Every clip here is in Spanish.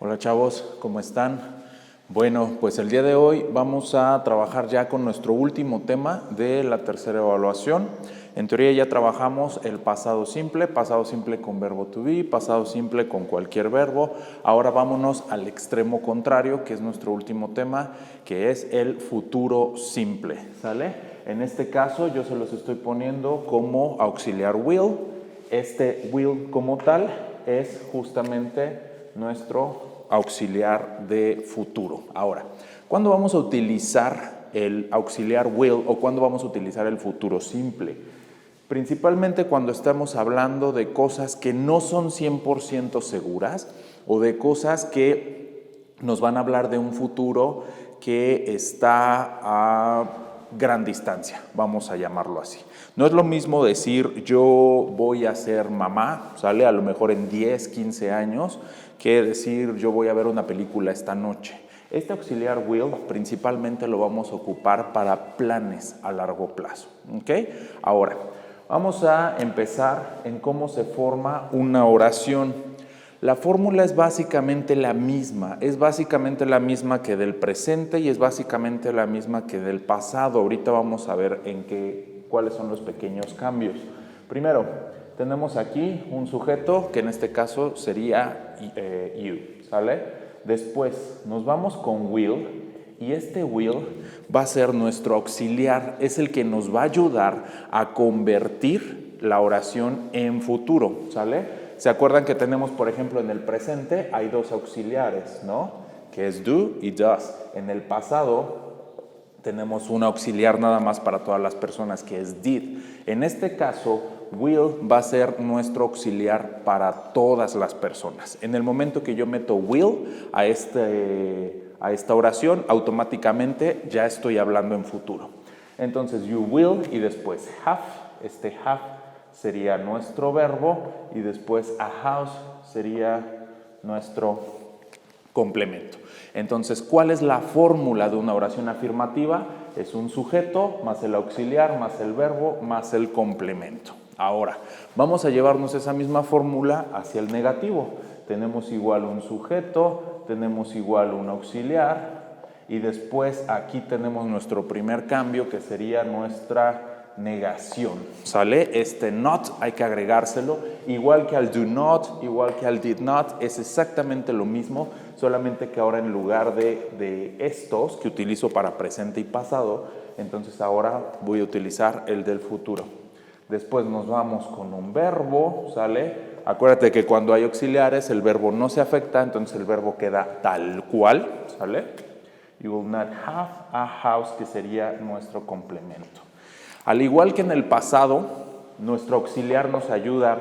Hola chavos, ¿cómo están? Bueno, pues el día de hoy vamos a trabajar ya con nuestro último tema de la tercera evaluación. En teoría ya trabajamos el pasado simple con verbo to be, pasado simple con cualquier verbo. Ahora vámonos al extremo contrario, que es nuestro último tema, que es el futuro simple, ¿sale? En este caso yo se los estoy poniendo como auxiliar will. Este will como tal es justamente nuestro auxiliar de futuro. Ahora, ¿cuándo vamos a utilizar el auxiliar will o cuándo vamos a utilizar el futuro simple? Principalmente cuando estamos hablando de cosas que no son 100% seguras o de cosas que nos van a hablar de un futuro que está a gran distancia, vamos a llamarlo así. No es lo mismo decir yo voy a ser mamá, ¿sale? A lo mejor en 10, 15 años, que decir yo voy a ver una película esta noche. Este auxiliar will principalmente lo vamos a ocupar para planes a largo plazo, ¿ok? Ahora, vamos a empezar en cómo se forma una oración. La fórmula es básicamente la misma que del presente y es básicamente la misma que del pasado. Ahorita vamos a ver cuáles son los pequeños cambios. Primero, tenemos aquí un sujeto que en este caso sería you, ¿sale? Después nos vamos con will y este will va a ser nuestro auxiliar, es el que nos va a ayudar a convertir la oración en futuro, ¿sale? ¿Se acuerdan que tenemos, por ejemplo, en el presente hay dos auxiliares, ¿no? Que es do y does. En el pasado tenemos un auxiliar nada más para todas las personas que es did. En este caso, will va a ser nuestro auxiliar para todas las personas. En el momento que yo meto will a esta oración, automáticamente ya estoy hablando en futuro. Entonces, you will y después have, este have sería nuestro verbo y después a house sería nuestro complemento. Entonces, ¿cuál es la fórmula de una oración afirmativa? Es un sujeto más el auxiliar más el verbo más el complemento. Ahora, vamos a llevarnos esa misma fórmula hacia el negativo. Tenemos igual un sujeto, tenemos igual un auxiliar y después aquí tenemos nuestro primer cambio que sería nuestra negación, ¿sale? Este not hay que agregárselo, igual que al do not, igual que al did not, es exactamente lo mismo, solamente que ahora en lugar de estos que utilizo para presente y pasado, entonces ahora voy a utilizar el del futuro. Después nos vamos con un verbo, ¿sale? Acuérdate que cuando hay auxiliares el verbo no se afecta, entonces el verbo queda tal cual, ¿sale? You will not have a house, que sería nuestro complemento. Al igual que en el pasado, nuestro auxiliar nos ayuda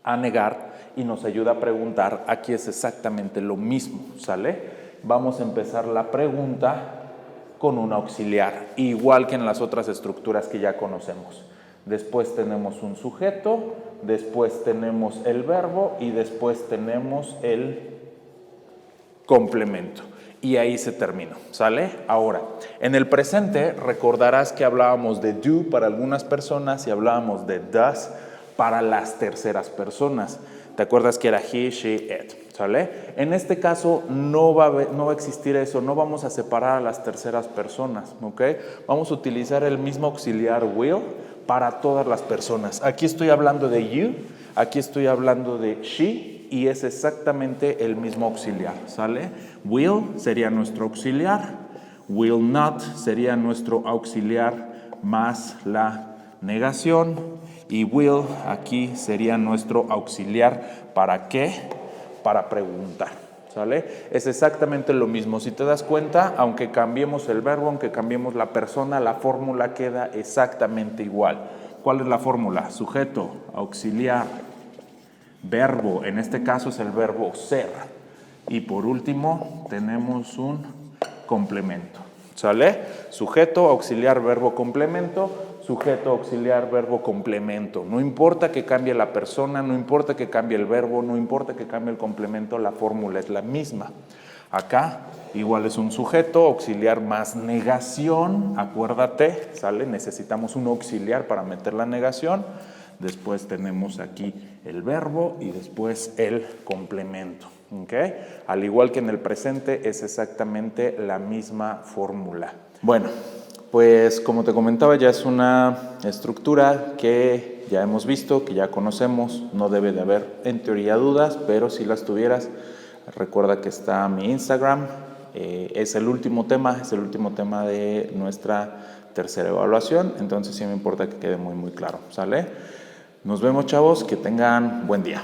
a negar y nos ayuda a preguntar. Aquí es exactamente lo mismo, ¿sale? Vamos a empezar la pregunta con un auxiliar, igual que en las otras estructuras que ya conocemos. Después tenemos un sujeto, después tenemos el verbo y después tenemos el complemento. Y ahí se terminó, ¿sale? Ahora, en el presente recordarás que hablábamos de do para algunas personas y hablábamos de does para las terceras personas. ¿Te acuerdas que era he, she, it? ¿Sale? En este caso no va a existir eso, no vamos a separar a las terceras personas, ¿ok? Vamos a utilizar el mismo auxiliar will para todas las personas. Aquí estoy hablando de you, aquí estoy hablando de she, y es exactamente el mismo auxiliar, ¿sale? Will sería nuestro auxiliar, will not sería nuestro auxiliar más la negación y will aquí sería nuestro auxiliar ¿para qué? Para preguntar, ¿sale? Es exactamente lo mismo. Si te das cuenta, aunque cambiemos el verbo, aunque cambiemos la persona, la fórmula queda exactamente igual. ¿Cuál es la fórmula? Sujeto, auxiliar, verbo, en este caso es el verbo ser. Y por último tenemos un complemento, ¿sale? Sujeto, auxiliar, verbo, complemento, sujeto, auxiliar, verbo, complemento. No importa que cambie la persona, no importa que cambie el verbo, no importa que cambie el complemento, la fórmula es la misma. Acá igual es un sujeto, auxiliar más negación, acuérdate, ¿sale? Necesitamos un auxiliar para meter la negación. Después tenemos aquí el verbo y después el complemento, ¿ok? Al igual que en el presente es exactamente la misma fórmula. Bueno, pues como te comentaba, ya es una estructura que ya hemos visto, que ya conocemos. No debe de haber en teoría dudas, pero si las tuvieras, recuerda que está mi Instagram. Es el último tema de nuestra tercera evaluación, entonces sí me importa que quede muy claro, ¿sale? Nos vemos, chavos, que tengan buen día.